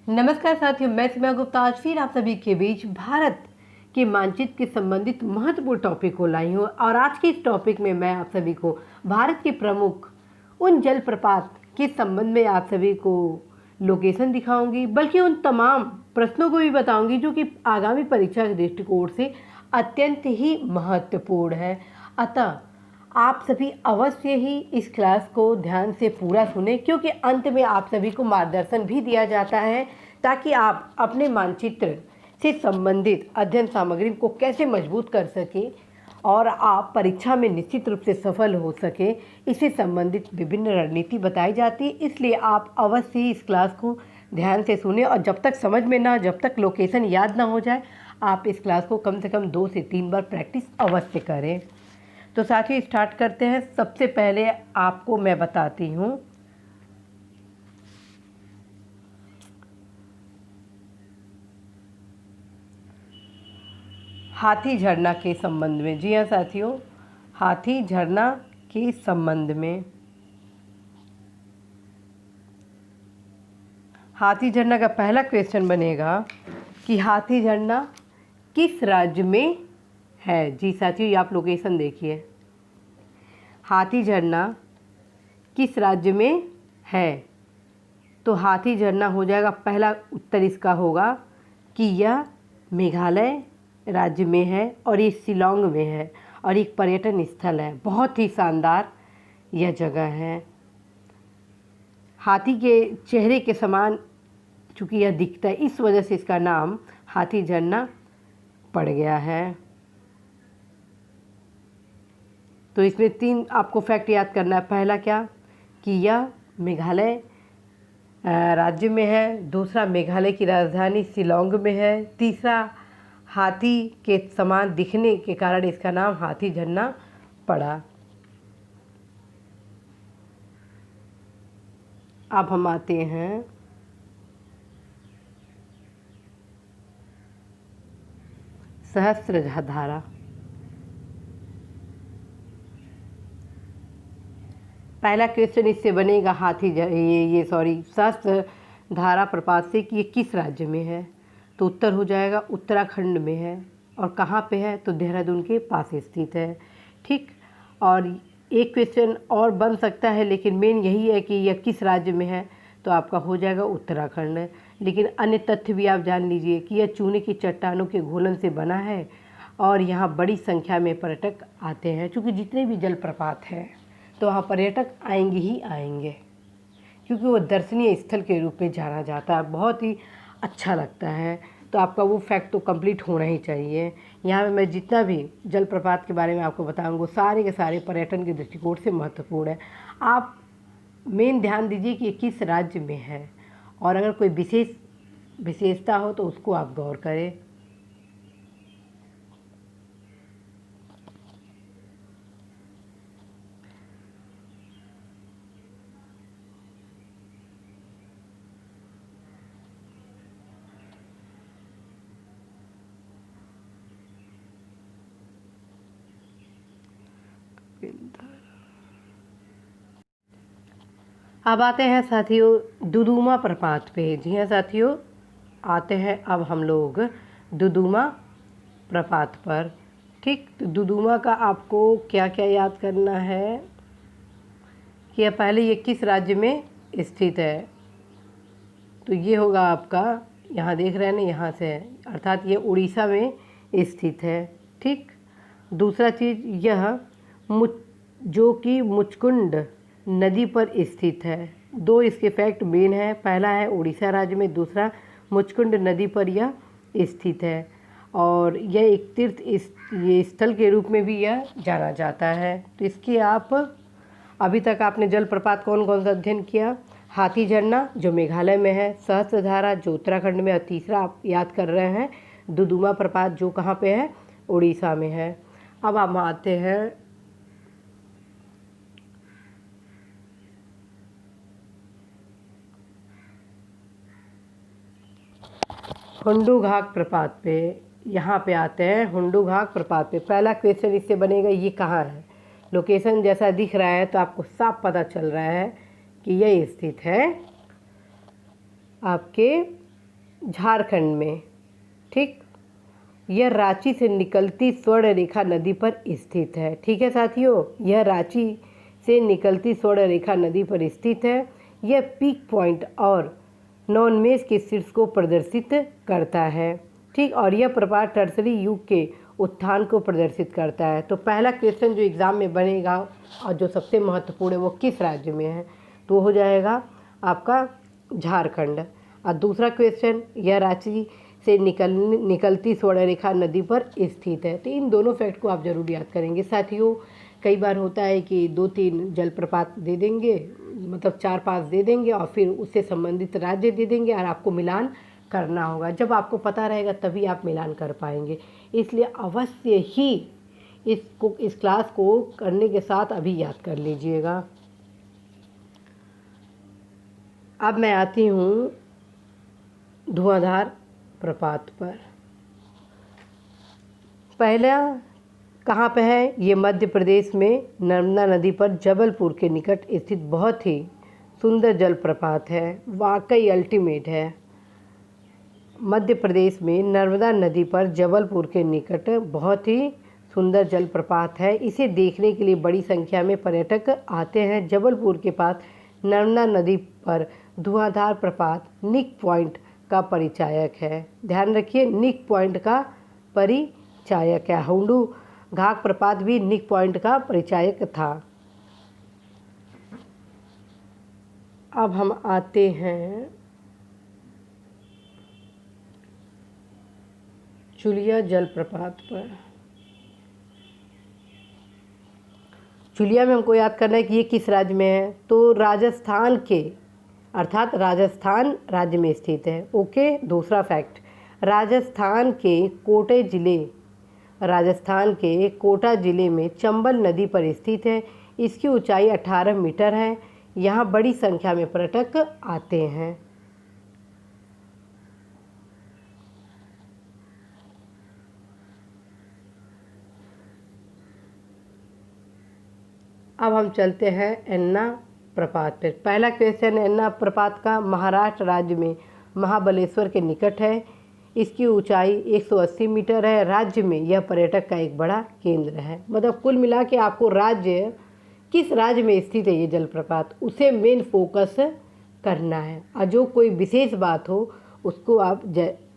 नमस्कार साथियों, मैं सीमा गुप्ता आज फिर आप सभी के बीच भारत के मानचित्र के संबंधित महत्वपूर्ण टॉपिक को लाई हूँ। और आज के इस टॉपिक में मैं आप सभी को भारत के प्रमुख उन जलप्रपात के संबंध में आप सभी को लोकेशन दिखाऊंगी, बल्कि उन तमाम प्रश्नों को भी बताऊंगी जो कि आगामी परीक्षा के दृष्टिकोण से अत्यंत ही महत्वपूर्ण है। अतः आप सभी अवश्य ही इस क्लास को ध्यान से पूरा सुने, क्योंकि अंत में आप सभी को मार्गदर्शन भी दिया जाता है ताकि आप अपने मानचित्र से संबंधित अध्ययन सामग्री को कैसे मजबूत कर सकें और आप परीक्षा में निश्चित रूप से सफल हो सकें। इससे संबंधित विभिन्न रणनीति बताई जाती है, इसलिए आप अवश्य ही इस क्लास को ध्यान से सुने। और जब तक समझ में ना, जब तक लोकेशन याद ना हो जाए, आप इस क्लास को कम से कम 2 से 3 बार प्रैक्टिस अवश्य करें। तो साथियों, स्टार्ट करते हैं। सबसे पहले आपको मैं बताती हूँ हाथी झरना के संबंध में। जी हाँ साथियों, हाथी झरना के संबंध में। हाथी झरना का पहला क्वेश्चन बनेगा कि हाथी झरना किस राज्य में है। जी साथियों, ये आप लोकेशन देखिए, हाथी झरना किस राज्य में है। तो हाथी झरना हो जाएगा, पहला उत्तर इसका होगा कि यह मेघालय राज्य में है और ये शिलांग में है और एक पर्यटन स्थल है। बहुत ही शानदार यह जगह है। हाथी के चेहरे के समान चूँकि यह दिखता है, इस वजह से इसका नाम हाथी झरना पड़ गया है। तो इसमें 3 आपको फैक्ट याद करना है। पहला क्या कि यह मेघालय राज्य में है, दूसरा मेघालय की राजधानी शिलांग में है, तीसरा हाथी के समान दिखने के कारण इसका नाम हाथी झरना पड़ा। अब हम आते हैं सहस्त्रधारा। पहला क्वेश्चन इससे बनेगा सहस्त्रधारा प्रपात से कि ये किस राज्य में है। तो उत्तर हो जाएगा उत्तराखंड में है। और कहाँ पे है, तो देहरादून के पास स्थित है। ठीक, और एक क्वेश्चन और बन सकता है, लेकिन मेन यही है कि यह किस राज्य में है, तो आपका हो जाएगा उत्तराखंड। लेकिन अन्य तथ्य भी आप जान लीजिए कि यह चूने की चट्टानों के घोलन से बना है और यहाँ बड़ी संख्या में पर्यटक आते हैं। चूँकि जितने भी जलप्रपात हैं तो वहाँ पर्यटक आएंगे ही आएंगे, क्योंकि वो दर्शनीय स्थल के रूप में जाना जाता है। बहुत ही अच्छा लगता है। तो आपका वो फैक्ट तो कंप्लीट होना ही चाहिए। यहाँ पे मैं जितना भी जलप्रपात के बारे में आपको बताऊँगा, सारे के सारे पर्यटन के दृष्टिकोण से महत्वपूर्ण है। आप मेन ध्यान दीजिए कि ये किस राज्य में है, और अगर कोई विशेषता हो तो उसको आप गौर करें। अब आते हैं साथियों दुदुमा प्रपात पे। जी हाँ साथियों, आते हैं अब हम लोग दुदुमा प्रपात पर। ठीक, तो दुदुमा का आपको क्या क्या याद करना है कि पहले ये किस राज्य में स्थित है। तो ये होगा आपका, यहाँ देख रहे हैं ना, यहाँ से है, अर्थात ये उड़ीसा में स्थित है। ठीक, दूसरा चीज़ यह जो कि मुचकुंड नदी पर स्थित है। 2 इसके फैक्ट मेन है, पहला है उड़ीसा राज्य में, दूसरा मुचकुंड नदी पर यह स्थित है। और यह एक ये स्थल के रूप में भी यह जाना जाता है। तो इसकी आप अभी तक आपने जलप्रपात कौन कौन सा अध्ययन किया। हाथी झरना जो मेघालय में है, सहस्त्रधारा जो उत्तराखंड में, और तीसरा आप याद कर रहे हैं दुदुमा प्रपात जो कहाँ पे है, उड़ीसा में है। अब हम आते हैं हुंडू घाट प्रपात पे। यहाँ पे आते हैं हुंडू घाट प्रपात पे। पहला क्वेश्चन इससे बनेगा ये कहाँ है। लोकेशन जैसा दिख रहा है तो आपको साफ पता चल रहा है कि यह स्थित है आपके झारखंड में। ठीक, यह रांची से निकलती स्वर्ण रेखा नदी पर स्थित है। ठीक है साथियों, यह रांची से निकलती स्वर्ण रेखा नदी पर स्थित है। यह पीक पॉइंट और नॉनमेज के शीर्ष को प्रदर्शित करता है। ठीक, और यह प्रपात टर्सरी युग के उत्थान को प्रदर्शित करता है। तो पहला क्वेश्चन जो एग्ज़ाम में बनेगा और जो सबसे महत्वपूर्ण है वो किस राज्य में है, तो हो जाएगा आपका झारखंड। और दूसरा क्वेश्चन, यह रांची से निकलती स्वर्णरेखा नदी पर स्थित है। तो इन दोनों फैक्ट को आप जरूर याद करेंगे साथियों। कई बार होता है कि 2-3 जलप्रपात दे देंगे, मतलब 4-5 दे देंगे और फिर उससे संबंधित राज्य दे देंगे और आपको मिलान करना होगा। जब आपको पता रहेगा तभी आप मिलान कर पाएंगे। इसलिए अवश्य ही इस क्लास को करने के साथ अभी याद कर लीजिएगा। अब मैं आती हूँ धुआंधार प्रपात पर। पहला कहाँ पे है? ये मध्य प्रदेश में नर्मदा नदी पर जबलपुर के निकट स्थित बहुत ही सुंदर जलप्रपात है। वाकई अल्टीमेट है। मध्य प्रदेश में नर्मदा नदी पर जबलपुर के निकट बहुत ही सुंदर जलप्रपात है। इसे देखने के लिए बड़ी संख्या में पर्यटक आते हैं। जबलपुर के पास नर्मदा नदी पर धुआंधार प्रपात निक पॉइंट का परिचायक है। ध्यान रखिए, निक पॉइंट का परिचायक है। हुंडू घाघ प्रपात भी निक पॉइंट का परिचायक था। अब हम आते हैं चुलिया जलप्रपात पर। चुलिया में हमको याद करना है कि ये किस राज्य में है, तो राजस्थान के, अर्थात राजस्थान राज्य में स्थित है। ओके, दूसरा फैक्ट, राजस्थान के कोटा जिले में चंबल नदी पर स्थित है। इसकी ऊंचाई 18 मीटर है। यहाँ बड़ी संख्या में पर्यटक आते हैं। अब हम चलते हैं एन्ना प्रपात पर। पहला क्वेश्चन एन्ना प्रपात का महाराष्ट्र राज्य में महाबलेश्वर के निकट है। इसकी ऊंचाई 180 मीटर है। राज्य में यह पर्यटक का एक बड़ा केंद्र है। मतलब कुल मिला के आपको राज्य, किस राज्य में स्थित है ये जलप्रपात, उसे मेन फोकस करना है। और जो कोई विशेष बात हो उसको आप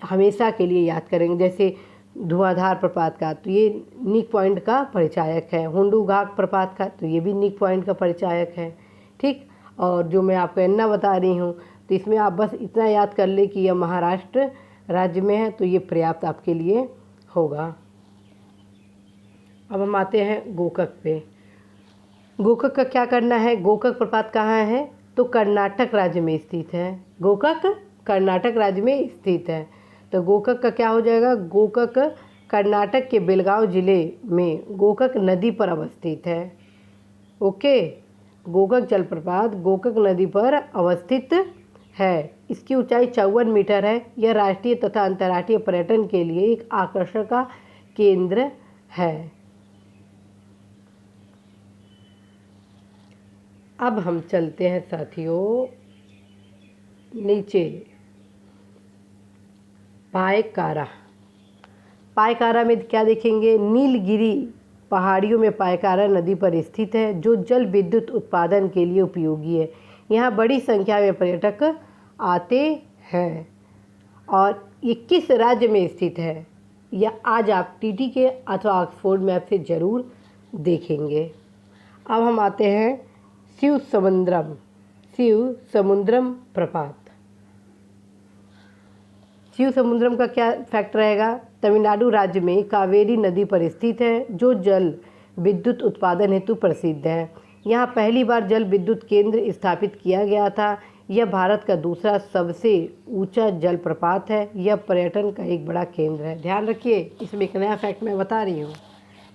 हमेशा के लिए याद करेंगे। जैसे धुआंधार प्रपात का, तो ये निक पॉइंट का परिचायक है। हुंडू घाघ प्रपात का, तो ये भी निक पॉइंट का परिचायक है। ठीक, और जो मैं आपको एन्ना बता रही हूँ, तो इसमें आप बस इतना याद कर ले कि यह महाराष्ट्र राज्य में है, तो ये पर्याप्त आपके लिए होगा। अब हम आते हैं गोकक पे। गोकक का क्या करना है? गोकक प्रपात कहाँ है? तो कर्नाटक राज्य में स्थित है। गोकक कर्नाटक राज्य में स्थित है। तो गोकक का क्या हो जाएगा? गोकक कर्नाटक के बेलगांव जिले में गोकक नदी पर अवस्थित है। ओके, गोकक जलप्रपात गोकक नदी पर अवस्थित है। इसकी ऊंचाई 54 मीटर है। यह राष्ट्रीय तथा अंतर्राष्ट्रीय पर्यटन के लिए एक आकर्षण का केंद्र है। अब हम चलते हैं साथियों नीचे, पायकारा। पायकारा में क्या देखेंगे? नीलगिरी पहाड़ियों में पायकारा नदी पर स्थित है, जो जल विद्युत उत्पादन के लिए उपयोगी है। यहाँ बड़ी संख्या में पर्यटक आते हैं। और ये किस राज्य में स्थित है, यह आज आप टीटी के अथवा ऑक्सफोर्ड मैप से ज़रूर देखेंगे। अब हम आते हैं शिव समुद्रम प्रपात। शिव समुद्रम का क्या फैक्ट रहेगा? तमिलनाडु राज्य में कावेरी नदी पर स्थित है, जो जल विद्युत उत्पादन हेतु प्रसिद्ध है। यहाँ पहली बार जल विद्युत केंद्र स्थापित किया गया था। यह भारत का दूसरा सबसे ऊंचा जलप्रपात है। यह पर्यटन का एक बड़ा केंद्र है। ध्यान रखिए, इसमें एक नया फैक्ट मैं बता रही हूँ।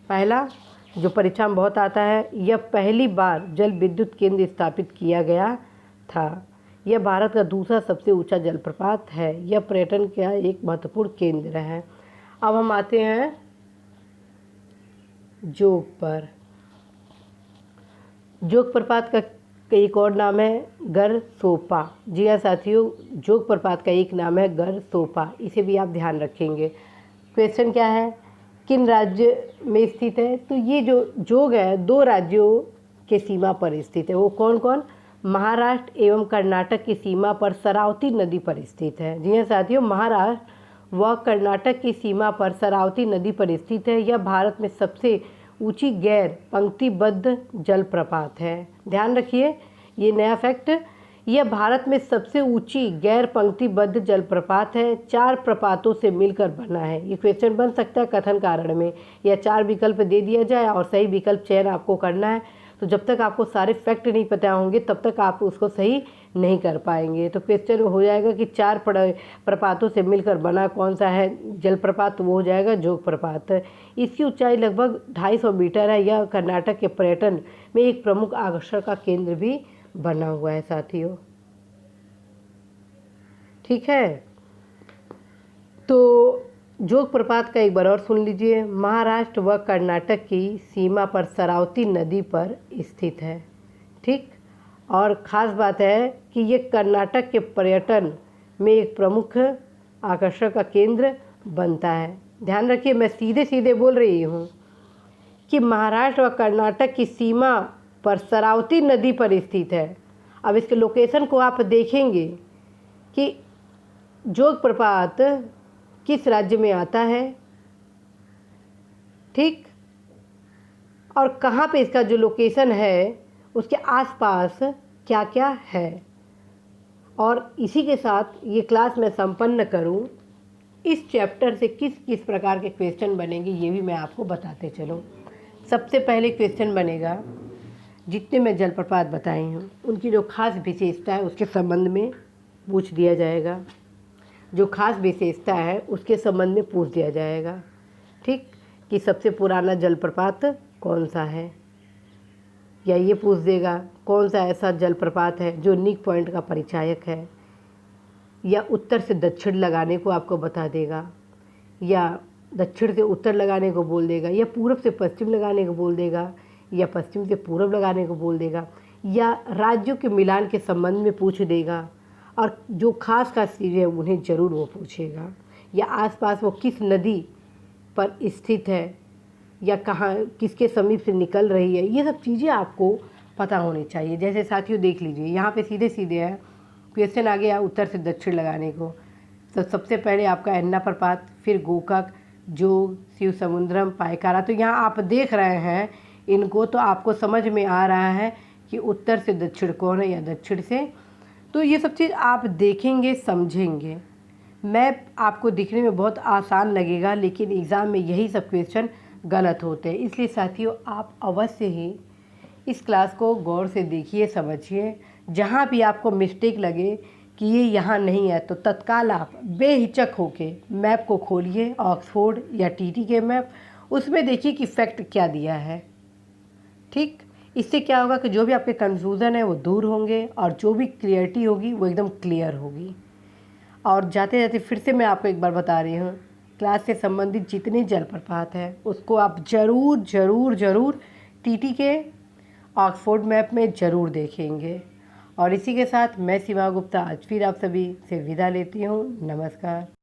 पहला जो परीक्षा में बहुत आता है, यह पहली बार जल विद्युत केंद्र स्थापित किया गया था। यह भारत का दूसरा सबसे ऊंचा जलप्रपात है। यह पर्यटन का एक महत्वपूर्ण केंद्र है। अब हम आते हैं जोग पर। जोग प्रपात का का एक और नाम है गरसोपा। जी हाँ साथियों, जोग प्रपात का एक नाम है गरसोपा, इसे भी आप ध्यान रखेंगे। क्वेश्चन क्या है, किन राज्य में स्थित है? तो ये जो जोग है 2 राज्यों के सीमा पर स्थित है। वो कौन कौन? महाराष्ट्र एवं कर्नाटक की सीमा पर शरावती नदी पर स्थित है। जी हाँ साथियों, महाराष्ट्र व कर्नाटक की सीमा पर शरावती नदी पर स्थित है। यह भारत में सबसे ऊंची गैर पंक्तिबद्ध जलप्रपात है। ध्यान रखिए, ये नया फैक्ट, यह भारत में सबसे ऊंची गैर पंक्तिबद्ध जलप्रपात है। 4 प्रपातों से मिलकर बना है। ये क्वेश्चन बन सकता है कथन कारण में, या 4 विकल्प दे दिया जाए और सही विकल्प चयन आपको करना है। तो जब तक आपको सारे फैक्ट नहीं पता होंगे तब तक आप उसको सही नहीं कर पाएंगे। तो क्वेश्चन हो जाएगा कि 4 प्रपातों से मिलकर बना कौन सा है जलप्रपात? तो वो हो जाएगा जोग प्रपात। इसकी ऊंचाई लगभग 250 मीटर है। यह कर्नाटक के पर्यटन में एक प्रमुख आकर्षण का केंद्र भी बना हुआ है साथियों। ठीक है, तो जोग प्रपात का एक बार और सुन लीजिए। महाराष्ट्र व कर्नाटक की सीमा पर शरावती नदी पर स्थित है। ठीक, और ख़ास बात है कि ये कर्नाटक के पर्यटन में एक प्रमुख आकर्षण का केंद्र बनता है। ध्यान रखिए, मैं सीधे सीधे बोल रही हूँ कि महाराष्ट्र व कर्नाटक की सीमा पर शरावती नदी पर स्थित है। अब इसके लोकेशन को आप देखेंगे कि जोग प्रपात किस राज्य में आता है, ठीक, और कहाँ पे इसका जो लोकेशन है उसके आसपास क्या क्या है। और इसी के साथ ये क्लास मैं संपन्न करूँ, इस चैप्टर से किस किस प्रकार के क्वेश्चन बनेंगे ये भी मैं आपको बताते चलूँ। सबसे पहले क्वेश्चन बनेगा, जितने मैं जलप्रपात बताई हूँ उनकी जो खास विशेषता है उसके संबंध में पूछ दिया जाएगा। जो खास विशेषता है उसके संबंध में पूछ दिया जाएगा। ठीक, कि सबसे पुराना जलप्रपात कौन सा है, या ये पूछ देगा कौन सा ऐसा जलप्रपात है जो नीक पॉइंट का परिचायक है, या उत्तर से दक्षिण लगाने को आपको बता देगा, या दक्षिण से उत्तर लगाने को बोल देगा, या पूर्व से पश्चिम लगाने को बोल देगा, या पश्चिम से पूर्व लगाने को बोल देगा, या राज्यों के मिलान के संबंध में पूछ देगा। और जो खास खास चीज़ें हैं उन्हें ज़रूर वो पूछेगा, या आसपास वो किस नदी पर स्थित है, या कहाँ किसके समीप से निकल रही है, ये सब चीज़ें आपको पता होनी चाहिए। जैसे साथियों देख लीजिए, यहाँ पे सीधे सीधे है क्वेश्चन आ गया उत्तर से दक्षिण लगाने को। तो सबसे पहले आपका एन्ना प्रपात, फिर गोकाक, जोग, शिव समुद्रम, पायकारा। तो यहाँ आप देख रहे हैं इनको, तो आपको समझ में आ रहा है कि उत्तर से दक्षिण कौन है या दक्षिण से। तो ये सब चीज़ आप देखेंगे, समझेंगे। मैप आपको दिखने में बहुत आसान लगेगा, लेकिन एग्ज़ाम में यही सब क्वेश्चन गलत होते हैं। इसलिए साथियों आप अवश्य ही इस क्लास को गौर से देखिए, समझिए। जहाँ भी आपको मिस्टेक लगे कि ये यहाँ नहीं है तो तत्काल आप बेहिचक होके मैप को खोलिए, ऑक्सफोर्ड या टीटी के मैप, उसमें देखिए कि फैक्ट क्या दिया है। ठीक, इससे क्या होगा कि जो भी आपके कन्फ्यूज़न है वो दूर होंगे, और जो भी क्लियरिटी होगी वो एकदम क्लियर होगी। और जाते जाते फिर से मैं आपको एक बार बता रही हूँ, क्लास से संबंधित जितने जलप्रपात हैं उसको आप ज़रूर ज़रूर ज़रूर टीटी के ऑक्सफोर्ड मैप में ज़रूर देखेंगे। और इसी के साथ मैं सीमा गुप्ता आज फिर आप सभी से विदा लेती हूँ। नमस्कार।